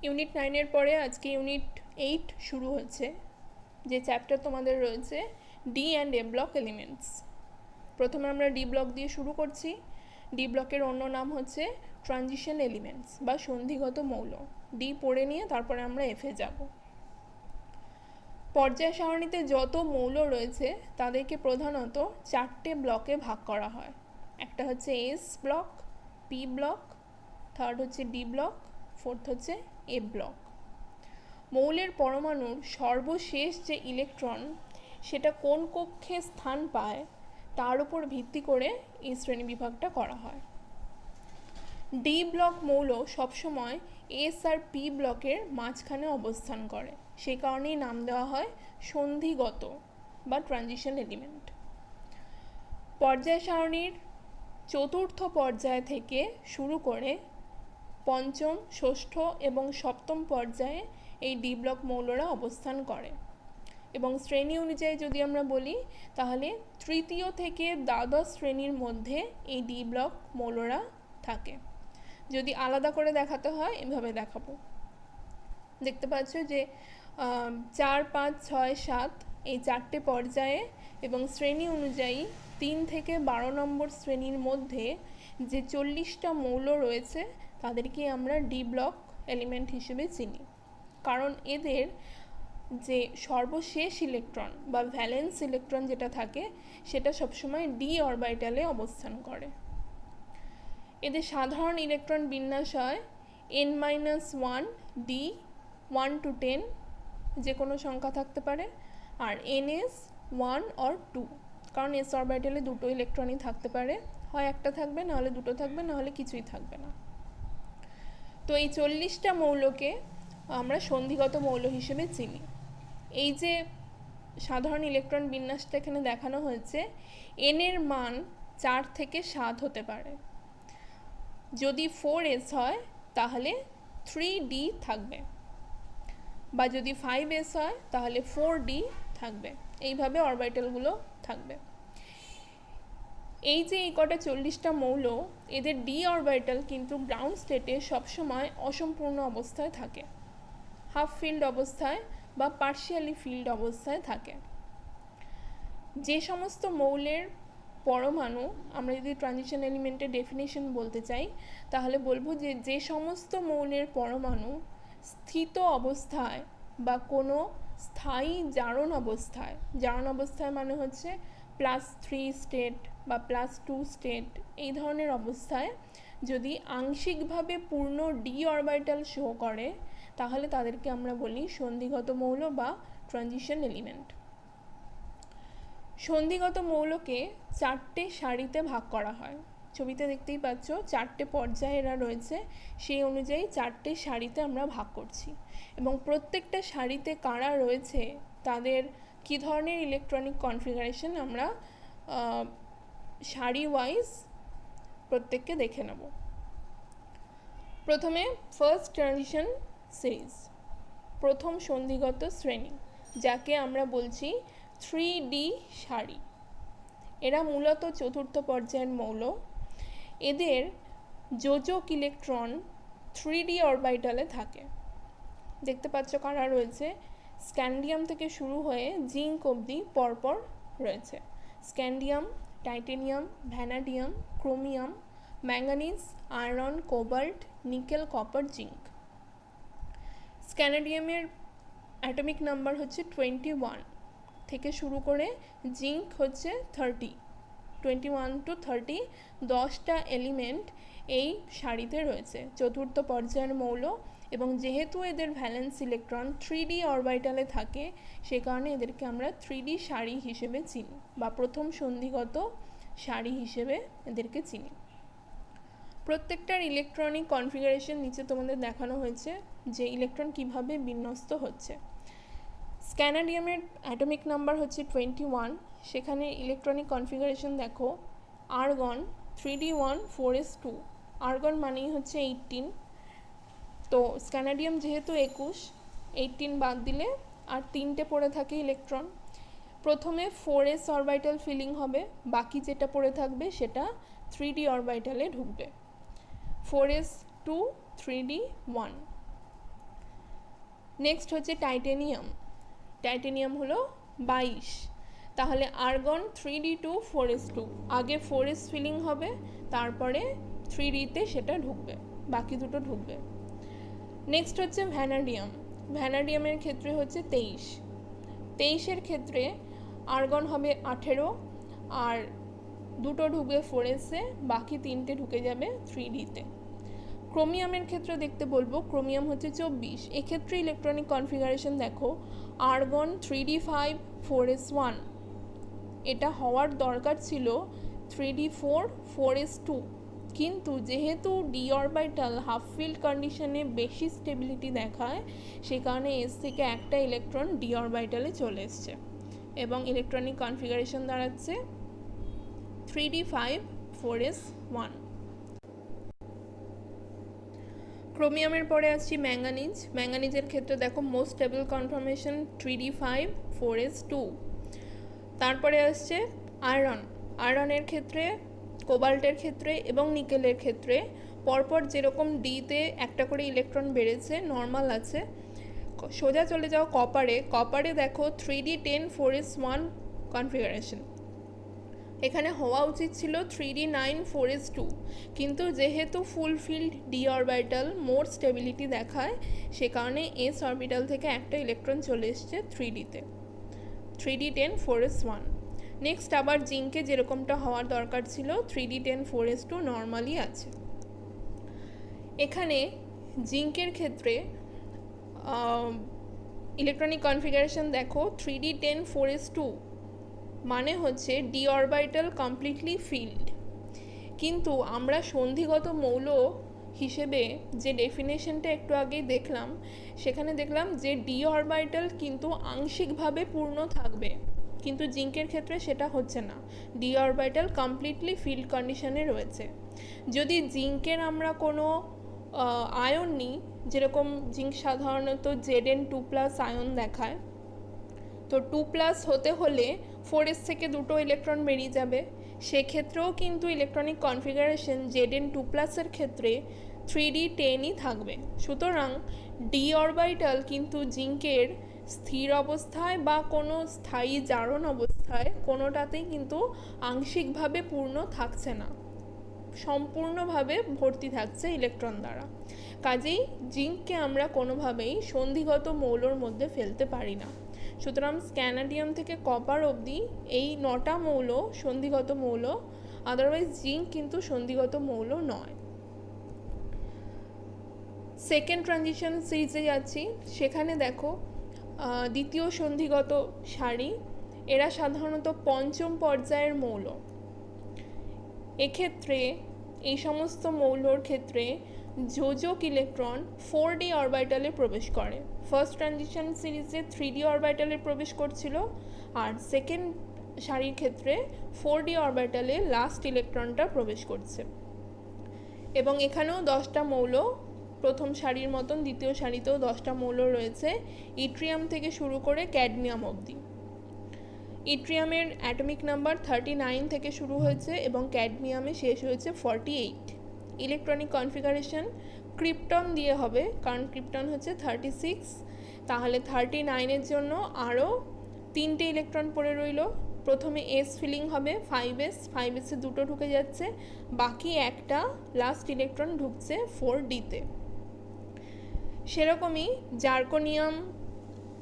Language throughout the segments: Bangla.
ইউনিট 9-এর পরে আজকে ইউনিট 8 শুরু হচ্ছে, যে চ্যাপ্টার তোমাদের রয়েছে D and a block elements. প্রথমে আমরা ডি ব্লক দিয়ে শুরু করছি। ডি ব্লকের অন্য নাম হচ্ছে ট্রানজিশন এলিমেন্টস বা সন্ধিগত মৌল। ডি পড়ে নিয়ে তারপরে আমরা এফে যাব। পর্যায় সারণীতে যত মৌল রয়েছে তাদেরকে প্রধানত 4টে ব্লকে ভাগ করা হয়। একটা হচ্ছে S block, P block, third হচ্ছে ডি ব্লক, ফোর্থ হচ্ছে এ ব্লক। মৌলের পরমাণুর সর্বশেষ যে ইলেকট্রন সেটা কোন কক্ষে স্থান পায় তার উপর ভিত্তি করে এই শ্রেণীবিভাগটা করা হয়। ডি ব্লক মৌল সবসময় এস আর পি ব্লকের মাঝখানে অবস্থান করে, সেই কারণেই নাম দেওয়া হয় সন্ধিগত বা ট্রানজিশন এলিমেন্ট। পর্যায় সারণীর চতুর্থ পর্যায় থেকে শুরু করে পঞ্চম, ষষ্ঠ এবং সপ্তম পর্যায়ে এই ডি ব্লক মৌলরা অবস্থান করে। এবং শ্রেণী অনুযায়ী যদি আমরা বলি তাহলে তৃতীয় থেকে দ্বাদশ শ্রেণীর মধ্যে এই ডি ব্লক মৌলরা থাকে। যদি আলাদা করে দেখাতে হয় এভাবে দেখাবো। দেখতে পাচ্ছ যে 4, 5, 6, 7 এই 4টে পর্যায়ে এবং শ্রেণী অনুযায়ী 3 থেকে 12 নম্বর শ্রেণীর মধ্যে যে 40টা মৌল রয়েছে তাদেরকে আমরা ডি ব্লক এলিমেন্ট হিসেবে চিনি, কারণ এদের যে সর্বশেষ ইলেকট্রন বা ভ্যালেন্স ইলেকট্রন যেটা থাকে সেটা সবসময় ডি অরবিটালে অবস্থান করে। এদের সাধারণ ইলেকট্রন বিন্যাস হয় n-1 ডি 1 to 10, যে কোনো সংখ্যা থাকতে পারে, আর ns 1 or 2, কারণ এস অরবিটালে দুটো ইলেকট্রনই থাকতে পারে, হয় একটা থাকবে, নাহলে দুটো থাকবে, নাহলে কিছুই থাকবে না। তো এই 40টা মৌলকে আমরা সন্ধিগত মৌল হিসেবে চিনি। এই যে সাধারণ ইলেকট্রন বিন্যাসটা এখানে দেখানো হয়েছে, n এর মান 4 থেকে 7 হতে পারে। যদি 4s হয় তাহলে 3d থাকবে, বা যদি 5s হয় তাহলে 4d থাকবে। এইভাবে অরবিটালগুলো থাকবে। এই যে এই কটা 40টা মৌল, এদের ডি অরবিটাল কিন্তু গ্রাউন্ড স্টেটে সবসময় অসম্পূর্ণ অবস্থায় থাকে, হাফ ফিল্ড অবস্থায় বা পার্শিয়ালি ফিল্ড অবস্থায় থাকে। যে সমস্ত মৌলের পরমাণু, আমরা যদি ট্রানজিশন এলিমেন্টের ডেফিনেশন বলতে চাই তাহলে বলবো যে যে সমস্ত মৌলের পরমাণু স্থিত অবস্থায় বা কোনো স্থায়ী জারণ অবস্থায়, জারণ অবস্থায় মানে হচ্ছে +3 স্টেট বা +2 স্টেট, এই ধরনের অবস্থায় যদি আংশিকভাবে পূর্ণ ডি অরবিটাল শো করে তাহলে তাদেরকে আমরা বলি সন্ধিগত মৌল বা ট্রানজিশন এলিমেন্ট। সন্ধিগত মৌলকে 4টে সারিতে ভাগ করা হয়। ছবিতে দেখতেই পাচ্ছ 4টে পর্যায়ে এরা রয়েছে, সেই অনুযায়ী 4টে সারিতে আমরা ভাগ করছি। এবং প্রত্যেকটা সারিতে কারা রয়েছে তাদের কী ধরনের ইলেকট্রনিক কনফিগারেশন আমরা সারি ওয়াইজ প্রত্যেককে দেখে নেব। প্রথমে ফার্স্ট ট্রানজিশন সিরিজ, প্রথম সন্ধিগত শ্রেণী, যাকে আমরা বলছি 3D সারি। এরা মূলত চতুর্থ পর্যায়ের মৌল। এদের যোজক ইলেকট্রন 3D অরবিটালে থাকে। দেখতে পাচ্ছ কারা রয়েছে, স্ক্যান্ডিয়াম থেকে শুরু হয়ে জিঙ্ক অবধি পরপর রয়েছে। Scandium, titanium, vanadium, chromium, manganese, iron, cobalt, nickel, copper, zinc. স্ক্যানাডিয়ামের অ্যাটমিক নাম্বার হচ্ছে 21 থেকে শুরু করে জিঙ্ক হচ্ছে 30, 21 to 30, 10টা এলিমেন্ট এই সারিতে রয়েছে, চতুর্থ পর্যায়ের মৌল। এবং যেহেতু এদের ভ্যালেন্স ইলেকট্রন 3D অরবিটালে থাকে সে কারণে এদেরকে আমরা 3D সারি হিসেবে চিনি বা প্রথম সন্ধিগত সারি হিসেবে এদেরকে চিনি। প্রত্যেকটার ইলেকট্রনিক কনফিগারেশন নিচে তোমাদের দেখানো হয়েছে, যে ইলেকট্রন কিভাবে বিন্যস্ত হচ্ছে। স্ক্যানাডিয়ামের অ্যাটমিক নাম্বার হচ্ছে 21, সেখানে ইলেকট্রনিক কনফিগারেশন দেখো, আর্গন 3d1 4s2, আর্গন মানেই হচ্ছে 18। তো স্ক্যানাডিয়াম যেহেতু 21, 18 বাদ দিলে আর 3টে পড়ে থাকে ইলেকট্রন। প্রথমে 4s অরবিটাল ফিলিং হবে, বাকি যেটা পড়ে থাকবে সেটা 3d অরবিটালে ঢুকবে। 4s2 3d1। নেক্সট হচ্ছে টাইটেনিয়াম। টাইটেনিয়াম হলো 22। তাহলে আর্গন 3d2 4s2, আগে 4s ফিলিং হবে, তারপরে 3d-তে সেটা ঢুকবে, বাকি দুটো ঢুকবে। নেক্সট হচ্ছে ভ্যানাডিয়াম। ভ্যানাডিয়ামের ক্ষেত্রে হচ্ছে 23-এর ক্ষেত্রে আর্গন হবে 18, আর দুটো ঢুকবে 4s-এ, বাকি 3টে ঢুকে যাবে 3d-তে। ক্রোমিয়ামের ক্ষেত্রে দেখতে বলবো, ক্রোমিয়াম হচ্ছে 24। এক্ষেত্রে ইলেকট্রনিক কনফিগারেশন দেখো, আর্গন 3d5 4s1, এটা হওয়ার দরকার ছিল 3d4 4s2, কিন্তু যেহেতু ডি অরবিটাল হাফ ফিল্ড কন্ডিশনে বেশি স্টেবিলিটি দেখায়, সে কারণে এস থেকে একটা ইলেকট্রন ডি অরবিটালে চলে এসছে এবং ইলেকট্রনিক কনফিগারেশন দাঁড়াচ্ছে 3d5 4s1। ক্রোমিয়ামের পরে আসছি ম্যাঙ্গানিজ। ম্যাঙ্গানিজের ক্ষেত্রে দেখো most stable conformation 3d5 4s2। তারপরে আসছে আয়রন। আয়রনের ক্ষেত্রে, কোবাল্টের ক্ষেত্রে এবং নিকেলের ক্ষেত্রে পরপর যেরকম ডিতে একটা করে ইলেকট্রন বেড়েছে, নর্মাল আছে। সোজা চলে যাও কপারে। কপারে দেখো 3d10 4s1 কনফিগারেশন, এখানে হওয়া উচিত ছিল 3d9 4s2, কিন্তু যেহেতু ফুলফিল্ড ডি অরবিটাল মোর স্টেবিলিটি দেখায়, সে কারণে এস অরবিটাল থেকে একটা ইলেকট্রন চলে এসছে 3d-তে, 3d10 4s1। নেক্সট আবার জিঙ্কে যেরকমটা হওয়ার দরকার ছিল 3d10 4s2 নর্মালি আছে। এখানে জিঙ্কের ক্ষেত্রে ইলেকট্রনিক কনফিগারেশন দেখো 3d10 4s2 মানে হচ্ছে ডি অরবিটাল কমপ্লিটলি ফিল্ড, কিন্তু আমরা সন্ধিগত মৌল হিসেবে যে ডেফিনেশনটা একটু আগেই দেখলাম, সেখানে দেখলাম যে ডি অরবিটাল কিন্তু আংশিকভাবে পূর্ণ থাকবে, কিন্তু জিঙ্কের ক্ষেত্রে সেটা হচ্ছে না, ডি অরবিটাল কমপ্লিটলি ফিল্ড কন্ডিশনে রয়েছে। যদি জিঙ্কের আমরা কোনো আয়ন নিই, যেরকম জিঙ্ক সাধারণত Zn2+ আয়ন দেখায়, তো 2+ হতে হলে 4s থেকে দুটো ইলেকট্রন বেরিয়ে যাবে, সেক্ষেত্রেও কিন্তু ইলেকট্রনিক কনফিগারেশন Zn2+-এর ক্ষেত্রে 3d10ই থাকবে। সুতরাং ডি অরবিটাল কিন্তু জিঙ্কের স্থির অবস্থায় বা কোনো স্থায়ী জারণ অবস্থায় কোনোটাতেই কিন্তু আংশিকভাবে পূর্ণ থাকছে না, সম্পূর্ণভাবে ভর্তি থাকছে ইলেকট্রন দ্বারা। কাজেই জিঙ্ককে আমরা কোনোভাবেই সন্ধিগত মৌলর মধ্যে ফেলতে পারি না। সুতরাং স্ক্যানাডিয়াম থেকে কপার অবধি এই 9টা মৌল সন্ধিগত মৌল, আদারওয়াইজ জিঙ্ক কিন্তু সন্ধিগত মৌল নয়। সেকেন্ড ট্রানজিশন সিরিজে যাচ্ছি, সেখানে দেখো দ্বিতীয় সন্ধিগত সারি, এরা সাধারণত পঞ্চম পর্যায়ের মৌল। এক্ষেত্রে এই সমস্ত মৌলর ক্ষেত্রে যোজক ইলেকট্রন 4d অরবিটালে প্রবেশ করে। ফার্স্ট ট্রানজিশন সিরিজে 3d অরবিটালে প্রবেশ করছিল, আর সেকেন্ড সারির ক্ষেত্রে 4d অরবিটালে লাস্ট ইলেকট্রনটা প্রবেশ করছে। এবং এখানেও 10টা মৌল, প্রথম সারির মতন দ্বিতীয় সারিতেও 10টা মৌল রয়েছে, ইট্রিয়াম থেকে শুরু করে ক্যাডমিয়াম অবধি। ইট্রিয়ামের অ্যাটমিক নাম্বার 39 থেকে শুরু হয়েছে এবং ক্যাডমিয়ামে শেষ হয়েছে 48। ইলেকট্রনিক কনফিগারেশন ক্রিপ্টন দিয়ে হবে, কারণ ক্রিপ্টন হচ্ছে 36, তাহলে 39-এর জন্য আরও 3টে ইলেকট্রন পড়ে রইল। প্রথমে এস ফিলিং হবে 5s, 5s-এ দুটো ঢুকে যাচ্ছে, বাকি একটা লাস্ট ইলেকট্রন ঢুকছে 4d-তে। সেরকমই জার্কোনিয়াম,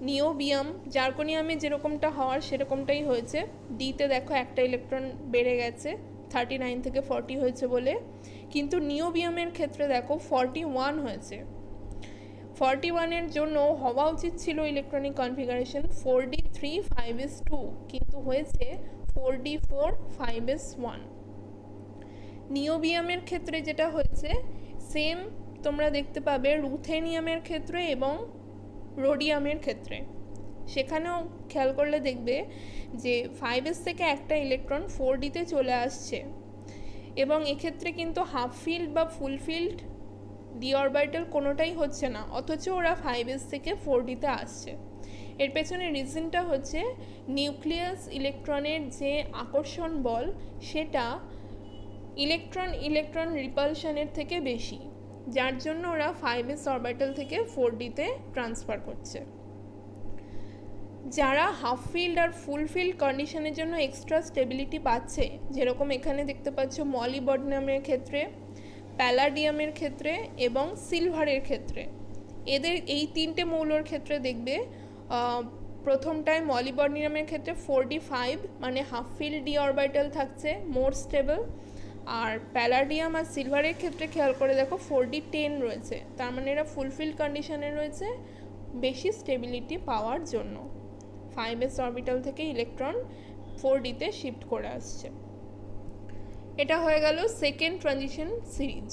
নিওবিয়াম, জার্কোনিয়ামে যেরকমটা হওয়ার সেরকমটাই হয়েছে, ডিতে দেখো একটা ইলেকট্রন বেড়ে গেছে, 39 থেকে 40 হয়েছে বলে, কিন্তু নিওবিয়ামের ক্ষেত্রে দেখো 41 হয়েছে। 41-এর জন্য হওয়া উচিত ছিল ইলেকট্রনিক কনফিগারেশন 4d3 5s2, কিন্তু হয়েছে 4d4 5s1। নিওবিয়ামের ক্ষেত্রে যেটা হয়েছে সেম তোমরা দেখতে পাবে রুথেনিয়ামের ক্ষেত্রে এবং রোডিয়ামের ক্ষেত্রে, সেখানেও খেয়াল করলে দেখবে যে 5s থেকে একটা ইলেকট্রন 4d-তে চলে আসছে, এবং এক্ষেত্রে কিন্তু হাফ ফিল্ড বা ফুল ফিল্ড ডি অরবিটাল কোনোটাই হচ্ছে না, অথচ ওরা 5s থেকে 4d-তে আসছে। এর পেছনে রিজনটা হচ্ছে নিউক্লিয়াস ইলেকট্রনের যে আকর্ষণ বল সেটা ইলেকট্রন রিপালশনের থেকে বেশি। যার জন্য ওরা 5s অরবিটাল থেকে 4dতে ট্রান্সফার করছে। যারা হাফ ফিল্ড আর ফুল ফিল্ড কন্ডিশনের জন্য এক্সট্রা স্টেবিলিটি পাচ্ছে, যেরকম এখানে দেখতে পাচ্ছ মলিবডেনামের ক্ষেত্রে, প্যালাডিয়ামের ক্ষেত্রে এবং সিলভারের ক্ষেত্রে, এদের এই তিনটে মৌলর ক্ষেত্রে দেখবে প্রথমটায় মলিবডেনামের ক্ষেত্রে 4d5 মানে হাফ ফিল্ড ডি অরবিটাল থাকছে, মোর স্টেবল। আর প্যালাডিয়াম আর সিলভারের ক্ষেত্রে খেয়াল করে দেখো 4d10 রয়েছে, তার মানে এরা ফুলফিল কন্ডিশনে রয়েছে বেশি স্টেবিলিটি পাওয়ার জন্য। 5s অরবিটাল থেকে ইলেকট্রন 4dতে শিফট করে আসছে। এটা হয়ে গেল সেকেন্ড ট্রানজিশন সিরিজ।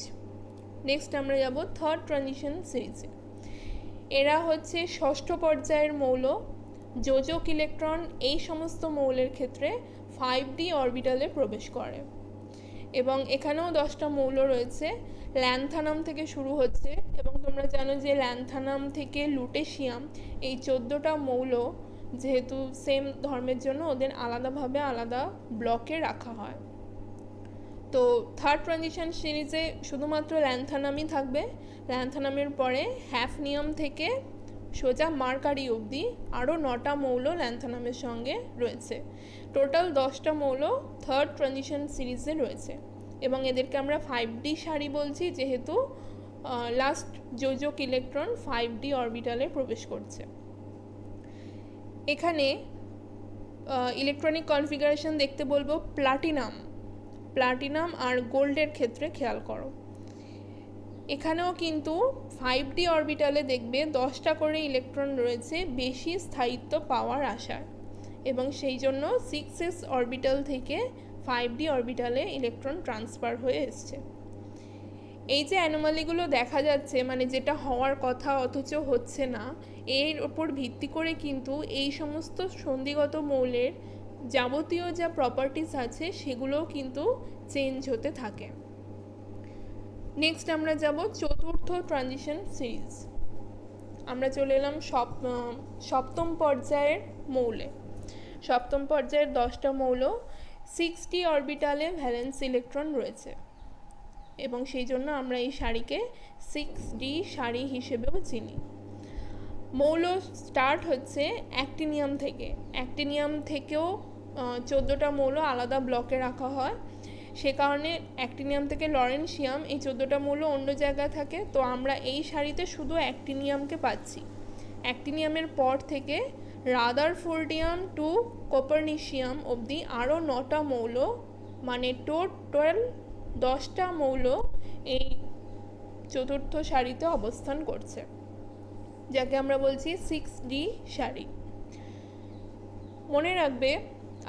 নেক্সট আমরা যাব থার্ড ট্রানজিশন সিরিজে। এরা হচ্ছে ষষ্ঠ পর্যায়ের মৌল। যোজক ইলেকট্রন এই সমস্ত মৌলের ক্ষেত্রে 5d অরবিটালে প্রবেশ করে এবং এখানেও 10টা মৌল রয়েছে। ল্যান্থানাম থেকে শুরু হচ্ছে এবং তোমরা জানো যে ল্যান্থানাম থেকে লুটেশিয়াম, এই 14টা মৌল যেহেতু সেম ধর্মের জন্য ওদের আলাদাভাবে আলাদা ব্লকে রাখা হয়। তো থার্ড ট্রানজিশন সিরিজে শুধুমাত্র ল্যান্থানামই থাকবে। ল্যান্থানামের পরে হ্যাফনিয়াম থেকে সোজা মার্কারি অবধি আরও 9টা মৌল ল্যান্থানামের সঙ্গে রয়েছে। টোটাল 10টা মৌল থার্ড ট্রানজিশন সিরিজে রয়েছে এবং এদেরকে আমরা 5d সারি বলছি, যেহেতু লাস্ট যোজক ইলেকট্রন 5d অরবিটালে প্রবেশ করছে। এখানে ইলেকট্রনিক কনফিগারেশন দেখতে বলবো প্লাটিনাম আর গোল্ডের ক্ষেত্রে খেয়াল করো। এখানেও কিন্তু 5d অরবিটালে দেখবে 10টা করে ইলেকট্রন রয়েছে বেশি স্থায়িত্ব পাওয়ার আশায় এবং সেই জন্য 6s অরবিটাল থেকে 5d অরবিটালে ইলেকট্রন ট্রান্সফার হয়ে এসছে। এই যে অ্যানোমালিগুলো দেখা যাচ্ছে, মানে যেটা হওয়ার কথা অথচ হচ্ছে না, এর ওপর ভিত্তি করে কিন্তু এই সমস্ত সন্ধিগত মৌলের যাবতীয় যা প্রপার্টিস আছে সেগুলোও কিন্তু চেঞ্জ হতে থাকে। নেক্সট আমরা যাব চতুর্থ ট্রানজিশন সিরিজ। আমরা চলে এলাম সপ্তম পর্যায়ের মৌলে। সপ্তম পর্যায়ের 10টা মৌল 6d অরবিটালে ভ্যালেন্স ইলেকট্রন রয়েছে এবং সেই জন্য আমরা এই সারিকে 6d সারি হিসেবেও চিনি। মৌল স্টার্ট হচ্ছে অ্যাক্টিনিয়াম থেকে। অ্যাক্টিনিয়াম থেকেও 14টা মৌল আলাদা ব্লকে রাখা হয়, সে কারণে অ্যাক্টিনিয়াম থেকে লরেনসিয়াম, এই 14টা মৌল অন্য জায়গায় থাকে। তো আমরা এই সারিতে শুধু অ্যাক্টিনিয়ামকে পাচ্ছি। অ্যাক্টিনিয়ামের পর থেকে রাদারফোর্ডিয়াম টু কোপারনিশিয়াম অবধি আরও 9টা মৌল, মানে টোটাল 10টা মৌল এই চতুর্থ সারিতে অবস্থান করছে, যাকে আমরা বলছি 6d সারি। মনে রাখবে,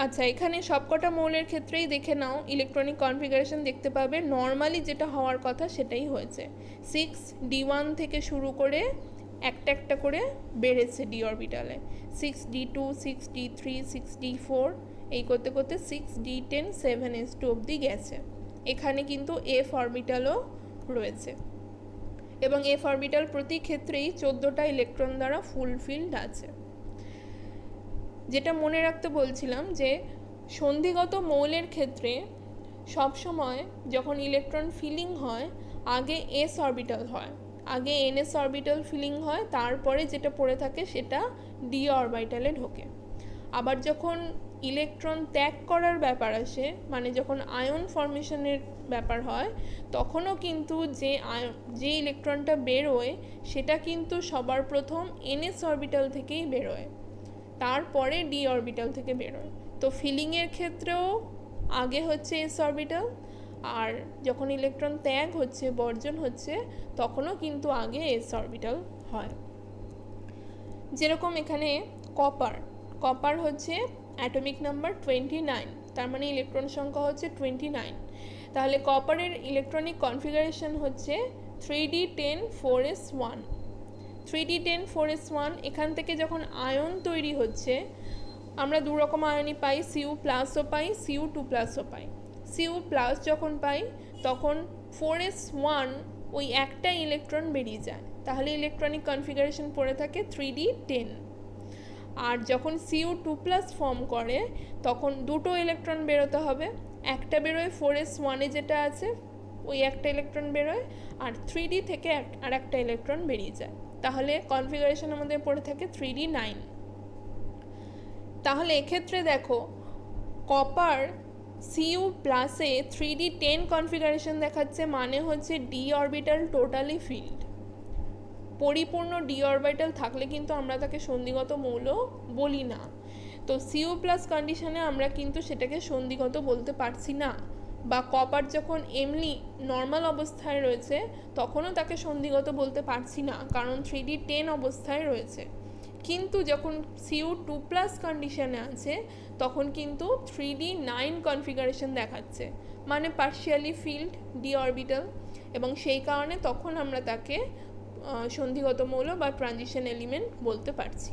আচ্ছা এখানে সবকটা মৌলের ক্ষেত্রেই দেখে নাও ইলেকট্রনিক কনফিগারেশন দেখতে পাবে নর্মালি যেটা হওয়ার কথা সেটাই হয়েছে। 6d1 থেকে শুরু করে একটা একটা করে বেড়েছে ডি অরবিটালে, 6d2, 6d3, 6d4, এই করতে করতে 6d10, 7s2 অবধি গেছে। এখানে কিন্তু f অরবিটালও রয়েছে এবং f অরবিটাল প্রতি ক্ষেত্রেই 14টা ইলেকট্রন দ্বারা ফুলফিলড আছে। যেটা মনে রাখতে বলছিলাম যে সন্ধিগত মৌলের ক্ষেত্রে সবসময় যখন ইলেকট্রন ফিলিং হয় আগে s অরবিটাল হয়, আগে ns অরবিটাল ফিলিং হয়, তারপরে যেটা পড়ে থাকে সেটা d অরবিটালে ঢোকে। আবার যখন ইলেকট্রন ত্যাগ করার ব্যাপার আসে, মানে যখন আয়ন ফর্মেশনের ব্যাপার হয়, তখনও কিন্তু যে ইলেকট্রনটা বেরোয় সেটা কিন্তু সবার প্রথম ns অরবিটাল থেকেই বেরোয়, তারপরে ডি অরবিটাল থেকে বেরোয়। তো ফিলিংয়ের ক্ষেত্রেও আগে হচ্ছে এস অরবিটাল, আর যখন ইলেকট্রন ত্যাগ হচ্ছে, বর্জন হচ্ছে, তখনও কিন্তু আগে এস অরবিটাল হয়। যেরকম এখানে কপার হচ্ছে অ্যাটমিক নাম্বার 29, তার মানে ইলেকট্রন সংখ্যা হচ্ছে 29। তাহলে কপারের ইলেকট্রনিক কনফিগারেশন হচ্ছে 3d10 4s1। 3d10 4s1, এখান থেকে যখন আয়ন তৈরি হচ্ছে আমরা দু রকম আয়নই পাই, Cu প্লাসও পাই, Cu2 প্লাসও পাই। Cu প্লাস যখন পাই তখন 4s1 ওই একটা ইলেকট্রন বেরিয়ে যায়, তাহলে ইলেকট্রনিক কনফিগারেশন পড়ে থাকে 3d10। আর যখন Cu2 প্লাস ফর্ম করে তখন দুটো ইলেকট্রন বেরোতে হবে, একটা বেরোয় 4s1 এ যেটা আছে ওই একটা ইলেকট্রন বেরোয়, আর 3D থেকে আর একটা ইলেকট্রন বেরিয়ে যায়। তাহলে কনফিগারেশন আমাদের পড়ে থাকে 3D9। তাহলে এক্ষেত্রে দেখো কপার Cu প্লাসে 3D10 কনফিগারেশন দেখাচ্ছে, মানে হচ্ছে ডি অরবিটাল টোটালি ফিল্ড। পরিপূর্ণ ডি অরবিটাল থাকলে কিন্তু আমরা তাকে সন্ধিগত মৌল বলি না। তো Cu প্লাস কন্ডিশনে আমরা কিন্তু সেটাকে সন্ধিগত বলতে পারছি না, বা কপার যখন এমনি নর্মাল অবস্থায় রয়েছে তখনও তাকে সন্ধিগত বলতে পারছি না, কারণ 3D10 অবস্থায় রয়েছে। কিন্তু যখন Cu2 প্লাস কন্ডিশনে আছে তখন কিন্তু 3D9 কনফিগারেশন দেখাচ্ছে, মানে পার্শিয়ালি ফিল্ড ডি অরবিটাল, এবং সেই কারণে তখন আমরা তাকে সন্ধিগত মৌল বা ট্রানজিশন এলিমেন্ট বলতে পারছি,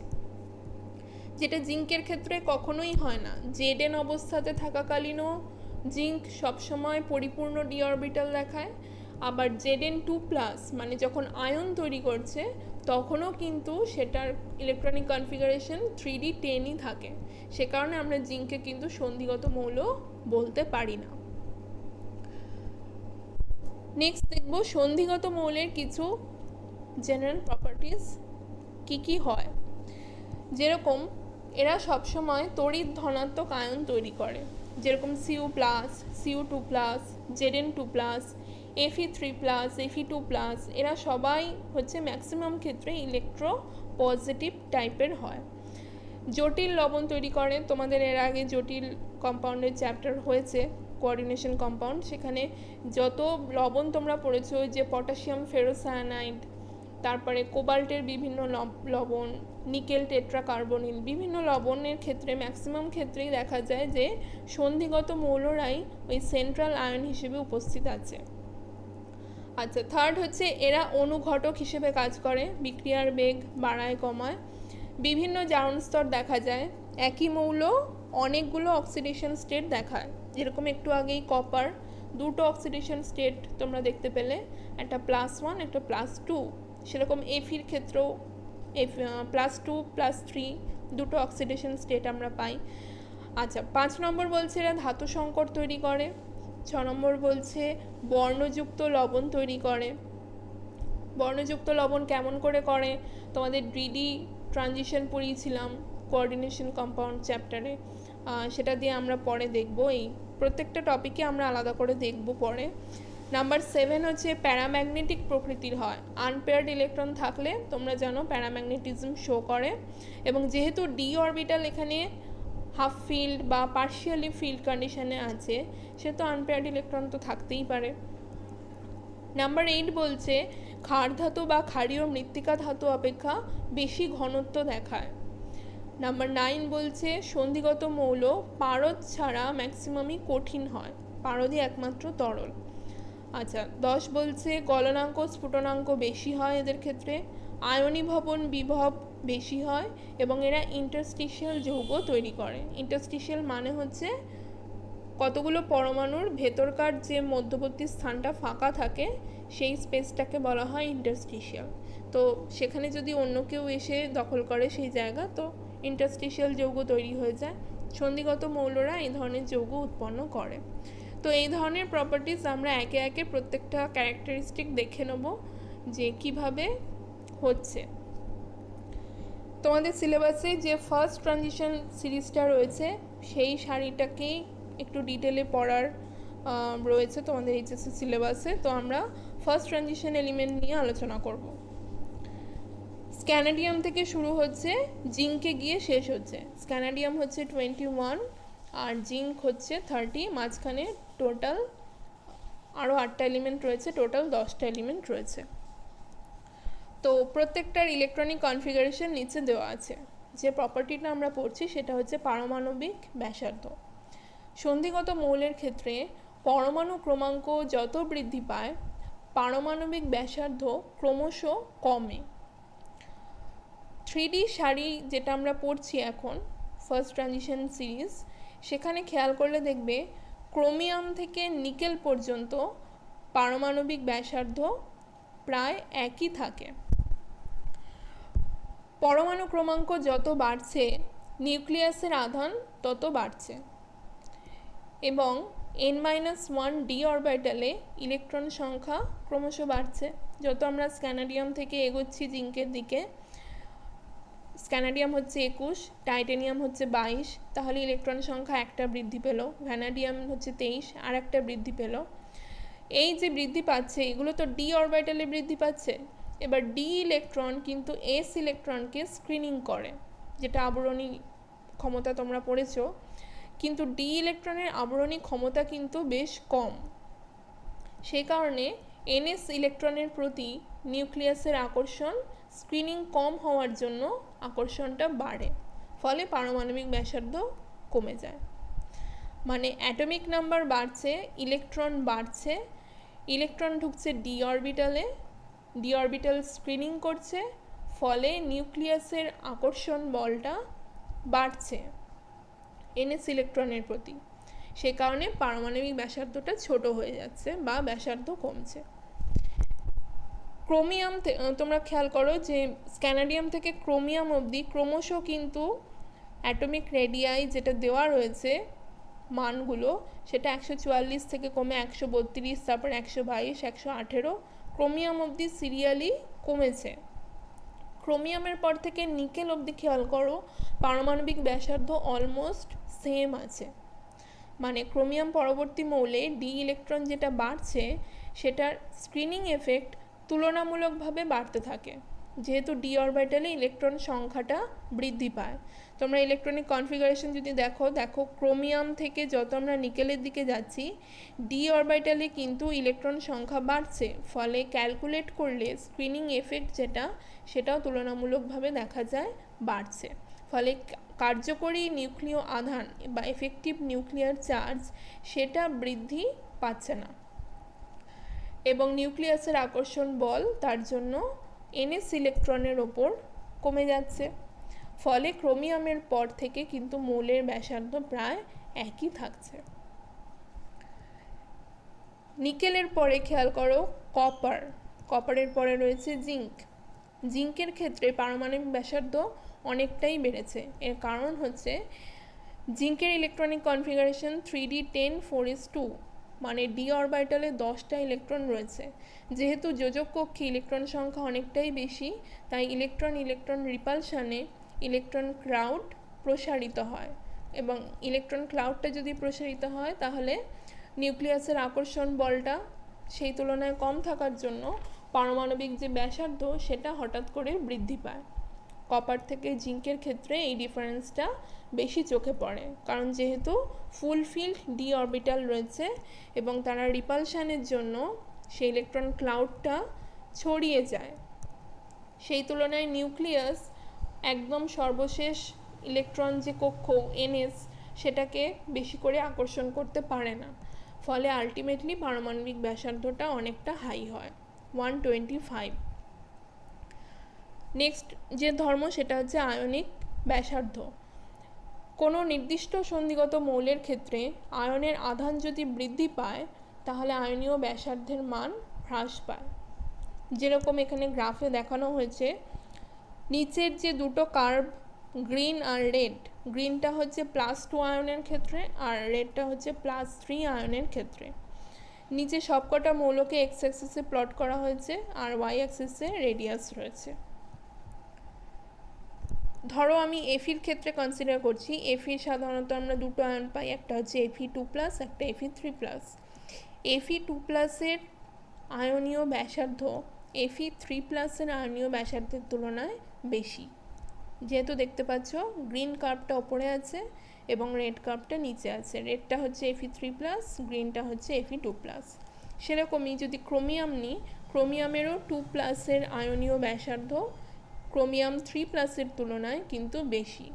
যেটা জিঙ্কের ক্ষেত্রে কখনোই হয় না। জেডএন অবস্থাতে থাকাকালীনও জিঙ্ক সবসময় পরিপূর্ণ ডি অরবিটাল দেখায়, আবার Zn2 প্লাস মানে যখন আয়ন তৈরি করছে তখনও কিন্তু সেটার ইলেকট্রনিক কনফিগারেশন 3D10ই থাকে। সে কারণে আমরা জিঙ্ককে কিন্তু সন্ধিগত মৌল বলতে পারি না। নেক্সট দেখব সন্ধিগত মৌলের কিছু জেনারেল প্রপার্টিজ কি কি হয়। যেরকম এরা সবসময় তড়িৎ ধনাত্মক আয়ন তৈরি করে, যেরকম Cu plus, Cu2 plus, Zn2 plus, Fe3 plus, Fe2 plus, এরা সবাই হচ্ছে ম্যাক্সিমাম ক্ষেত্রে ইলেকট্রো পজিটিভ টাইপের হয়। জটিল লবণ তৈরি করে, তোমাদের এর আগে জটিল কম্পাউন্ডের চ্যাপ্টার হয়েছে কোঅর্ডিনেশন কম্পাউন্ড, সেখানে যত লবণ তোমরা পড়েছো, যে পটাশিয়াম ফেরোসায়ানাইড, তারপরে কোবাল্টের বিভিন্ন লবণ, নিকেল টেট্রাকার্বনিল, বিভিন্ন লবণের ক্ষেত্রে ম্যাক্সিমাম ক্ষেত্রেই দেখা যায় যে সন্ধিগত মৌলরাই ওই সেন্ট্রাল আয়ন হিসেবে উপস্থিত আছে। আচ্ছা, থার্ড হচ্ছে এরা অনুঘটক হিসেবে কাজ করে, বিক্রিয়ার বেগ বাড়ায় কমায়। বিভিন্ন জারণ স্তর দেখা যায়, একই মৌল অনেকগুলো অক্সিডেশন স্টেট দেখায়, যেরকম একটু আগেই কপার দুটো অক্সিডেশন স্টেট তোমরা দেখতে পেলে, একটা +1 একটা +2, সেরকম এফির ক্ষেত্রেও +2 +3 দুটো অক্সিডেশন স্টেট আমরা পাই। আচ্ছা, 5 নম্বর বলছে এরা ধাতু সংকর তৈরি করে। 6 নম্বর বলছে বর্ণযুক্ত লবণ তৈরি করে। বর্ণযুক্ত লবণ কেমন করে করে তোমাদের ডিডি ট্রানজিশন পড়িয়েছিলাম কোঅর্ডিনেশন কম্পাউন্ড চ্যাপ্টারে, সেটা দিয়ে আমরা পরে দেখব। এই প্রত্যেকটা টপিকে আমরা আলাদা করে দেখব পরে। নাম্বার 7 হচ্ছে প্যারাম্যাগনেটিক প্রকৃতির হয়। আনপেয়ার্ড ইলেকট্রন থাকলে তোমরা জানো প্যারাম্যাগনেটিজম শো করে, এবং যেহেতু ডি অরবিটাল এখানে হাফ ফিল্ড বা পার্শিয়ালি ফিল্ড কন্ডিশনে আছে, সেহেতু আনপেয়ার্ড ইলেকট্রন তো থাকতেই পারে। নাম্বার 8 বলছে ক্ষার ধাতু বা ক্ষারীয় মৃত্তিকা ধাতু অপেক্ষা বেশি ঘনত্ব দেখায়। নাম্বার 9 বলছে সন্ধিগত মৌল পারদ ছাড়া ম্যাক্সিমামই কঠিন হয়, পারদই একমাত্র তরল। আচ্ছা, 10 বলছে গলনাঙ্ক স্ফুটনাঙ্ক বেশি হয় এদের ক্ষেত্রে, আয়নীভবন বিভব বেশি হয়, এবং এরা ইন্টারস্টিশিয়াল যৌগ তৈরি করে। ইন্টারস্টিশিয়াল মানে হচ্ছে কতগুলো পরমাণুর ভেতরকার যে মধ্যবর্তী স্থানটা ফাঁকা থাকে সেই স্পেসটাকে বলা হয় ইন্টারস্টিশিয়াল। তো সেখানে যদি অন্য কেউ এসে দখল করে সেই জায়গা, তো ইন্টারস্টিশিয়াল যৌগ তৈরি হয়ে যায়। সন্ধিগত মৌলরা এই ধরনের যৌগ উৎপন্ন করে। তো এই ধরনের প্রপার্টিজ আমরা একে একে প্রত্যেকটা ক্যারেক্টারিস্টিক দেখে নেব যে কিভাবে হচ্ছে। তোমাদের সিলেবাসে যে ফার্স্ট ট্রানজিশন সিরিজটা রয়েছে সেই সারিটাকেই একটু ডিটেলে পড়ার রয়েছে তোমাদের এইচএসসি সিলেবাসে। তো আমরা ফার্স্ট ট্রানজিশন এলিমেন্ট নিয়ে আলোচনা করব। স্ক্যানাডিয়াম থেকে শুরু হচ্ছে, জিঙ্কে গিয়ে শেষ হচ্ছে। স্ক্যানাডিয়াম হচ্ছে 21 আর জিঙ্ক হচ্ছে 30, মাঝখানে টোটাল আরও 8টা এলিমেন্ট রয়েছে, টোটাল 10টা এলিমেন্ট রয়েছে। তো প্রত্যেকটার ইলেকট্রনিক কনফিগারেশন নিচে দেওয়া আছে। যে প্রপার্টিটা আমরা পড়ছি সেটা হচ্ছে পারমাণবিক ব্যাসার্ধ। সন্ধিগত মৌলের ক্ষেত্রে পরমাণু ক্রমাঙ্ক যত বৃদ্ধি পায় পারমাণবিক ব্যাসার্ধ ক্রমশ কমে। 3D সারি যেটা আমরা পড়ছি এখন ফার্স্ট ট্রানজিশন সিরিজ, সেখানে খেয়াল করলে দেখবে ক্রোমিয়াম থেকে নিকেল পর্যন্ত পারমাণবিক ব্যাসার্ধ প্রায় একই থাকে। পরমাণু ক্রমাঙ্ক যত বাড়ছে নিউক্লিয়াসের আধান তত বাড়ছে, এবং n-1 ডি অরবিটালে ইলেকট্রন সংখ্যা ক্রমশ বাড়ছে। যত আমরা স্ক্যানাডিয়াম থেকে এগোচ্ছি জিঙ্কের দিকে, স্ক্যানাডিয়াম হচ্ছে 21, টাইটেনিয়াম হচ্ছে 22, তাহলে ইলেকট্রন সংখ্যা একটা বৃদ্ধি পেল। ভ্যানাডিয়াম হচ্ছে 23, আর একটা বৃদ্ধি পেল। এই যে বৃদ্ধি পাচ্ছে এগুলো তো ডি অরবিটালে বৃদ্ধি পাচ্ছে। এবার ডি ইলেকট্রন কিন্তু এস ইলেকট্রনকে স্ক্রিনিং করে, যেটা আবরণী ক্ষমতা তোমরা পড়েছো। কিন্তু ডি ইলেকট্রনের আবরণী ক্ষমতা কিন্তু বেশ কম। সেই কারণে এনএস ইলেকট্রনের প্রতি নিউক্লিয়াসের আকর্ষণ স্ক্রিনিং কম হওয়ার জন্য আকর্ষণটা বাড়ে, ফলে পারমাণবিক ব্যাসার্ধ কমে যায়। মানে অ্যাটমিক নাম্বার বাড়ছে, ইলেকট্রন বাড়ছে, ইলেকট্রন ঢুকছে ডি অরবিটালে, ডি অরবিটাল স্ক্রিনিং করছে, ফলে নিউক্লিয়াসের আকর্ষণ বলটা বাড়ছে এনএস ইলেকট্রনের প্রতি। সে কারণে পারমাণবিক ব্যাসার্ধটা ছোট হয়ে যাচ্ছে বা ব্যাসার্ধ কমছে। ক্রোমিয়াম, তোমরা খেয়াল করো যে স্ক্যানাডিয়াম থেকে ক্রোমিয়াম অবধি ক্রমশ কিন্তু অ্যাটমিক রেডিয়াই যেটা দেওয়া রয়েছে মানগুলো, সেটা 144 থেকে কমে 132, তারপর 122, 118, ক্রোমিয়াম অবধি সিরিয়ালি কমেছে। ক্রোমিয়ামের পর থেকে নিকেল অবধি খেয়াল করো পারমাণবিক ব্যাসার্ধ অলমোস্ট সেম আছে। মানে ক্রোমিয়াম পরবর্তী মৌলে ডি ইলেকট্রন যেটা বাড়ছে সেটার স্ক্রিনিং এফেক্ট তুলনামূলকভাবে বাড়তে থাকে, যেহেতু ডি অরবিটালে ইলেকট্রন সংখ্যাটা বৃদ্ধি পায়। তোমরা ইলেকট্রনিক কনফিগারেশন যদি দেখো ক্রোমিয়াম থেকে যত আমরা নিকেলের দিকে যাচ্ছি ডি অরবিটালে কিন্তু ইলেকট্রন সংখ্যা বাড়ছে, ফলে ক্যালকুলেট করলে স্ক্রিনিং এফেক্ট যেটা সেটাও তুলনামূলকভাবে দেখা যায় বাড়ছে। ফলে কার্যকরী নিউক্লিয় আধান বা এফেক্টিভ নিউক্লিয়ার চার্জ সেটা বৃদ্ধি পাচ্ছে না, এবং নিউক্লিয়াসের আকর্ষণ বল তার জন্য এনএস ইলেকট্রনের ওপর কমে যাচ্ছে। ফলে ক্রোমিয়ামের পর থেকে কিন্তু মৌলের ব্যাসার্ধ প্রায় একই থাকছে। নিকেলের পরে খেয়াল করো কপার, কপারের পরে রয়েছে জিঙ্ক। জিঙ্কের ক্ষেত্রে পারমাণবিক ব্যাসার্ধ অনেকটাই বেড়েছে। এর কারণ হচ্ছে জিঙ্কের ইলেকট্রনিক কনফিগারেশন 3d10 4s2, মানে ডি অরবিটালে 10টা ইলেকট্রন রয়েছে। যেহেতু যোজক কক্ষে ইলেকট্রন সংখ্যা অনেকটাই বেশি, তাই ইলেকট্রন ইলেকট্রন রিপালশানে ইলেকট্রন ক্লাউড প্রসারিত হয়, এবং ইলেকট্রন ক্লাউডটা যদি প্রসারিত হয় তাহলে নিউক্লিয়াসের আকর্ষণ বলটা সেই তুলনায় কম থাকার জন্য পারমাণবিক যে ব্যাসার্ধ সেটা হঠাৎ করে বৃদ্ধি পায়। কপার থেকে জিঙ্কের ক্ষেত্রে এই ডিফারেন্সটা বেশি চোখে পড়ে, কারণ যেহেতু ফুলফিল্ড ডি অরবিটাল রয়েছে এবং তারা রিপালশানের জন্য সেই ইলেকট্রন ক্লাউডটা ছড়িয়ে যায়। সেই তুলনায় নিউক্লিয়াস একদম সর্বশেষ ইলেকট্রন যে কক্ষ এনএস সেটাকে বেশি করে আকর্ষণ করতে পারে না, ফলে আলটিমেটলি পারমাণবিক ব্যাসার্ধটা অনেকটা হাই হয়, 125। নেক্সট যে ধর্ম সেটা হচ্ছে আয়নিক ব্যাসার্ধ। কোনো নির্দিষ্ট সন্ধিগত মৌলের ক্ষেত্রে আয়নের আধান যদি বৃদ্ধি পায় তাহলে আয়নীয় ব্যাসার্ধের মান হ্রাস পায়। যেরকম এখানে গ্রাফে দেখানো হয়েছে, নিচের যে দুটো কার্ভ গ্রিন আর রেড, গ্রিনটা হচ্ছে +2 আয়নের ক্ষেত্রে আর রেডটা হচ্ছে +3 আয়নের ক্ষেত্রে। নিচে সবকটা মৌলকে এক্স অ্যাক্সিসে প্লট করা হয়েছে আর ওয়াই অ্যাক্সিসে রেডিয়াস রয়েছে। ধরো আমি এফির ক্ষেত্রে কনসিডার করছি। এফির সাধারণত আমরা দুটো আয়ন পাই, একটা হচ্ছে Fe2+, একটা Fe3+। Fe2+-এর আয়নীয় ব্যাসার্ধ Fe3+-এর আয়নীয় ব্যাসার্ধের তুলনায় বেশি। যেহেতু দেখতে পাচ্ছ গ্রিন কার্ভটা ওপরে আছে এবং রেড কার্ভটা নিচে আছে। রেডটা হচ্ছে Fe3+, গ্রিনটা হচ্ছে Fe2+। সেরকমই যদি ক্রোমিয়াম নিই, ক্রোমিয়ামেরও 2+-এর আয়নীয় ব্যাসার্ধ ক্রোমিয়াম 3+-এর তুলনায় কিন্তু বেশি,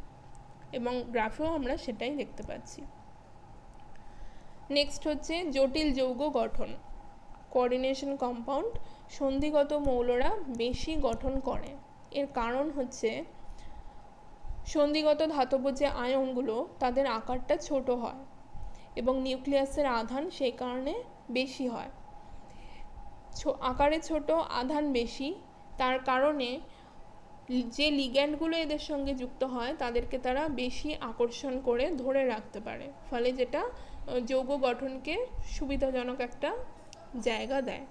এবং গ্রাফেও আমরা সেটাই দেখতে পাচ্ছি। নেক্সট হচ্ছে জটিল যৌগ গঠন, কোঅর্ডিনেশন কম্পাউন্ড। সন্ধিগত মৌলরা বেশি গঠন করে। এর কারণ হচ্ছে সন্ধিগত ধাতব যে আয়নগুলো তাদের আকারটা ছোট হয় এবং নিউক্লিয়াসের আধান সেই কারণে বেশি হয়। আকারে ছোট, আধান বেশি, তার কারণে যে লিগ্যান্ডগুলো এদের সঙ্গে যুক্ত হয় তাদেরকে তারা বেশি আকর্ষণ করে ধরে রাখতে পারে, ফলে যেটা যৌগ গঠনকে সুবিধাজনক একটা জায়গা দেয়।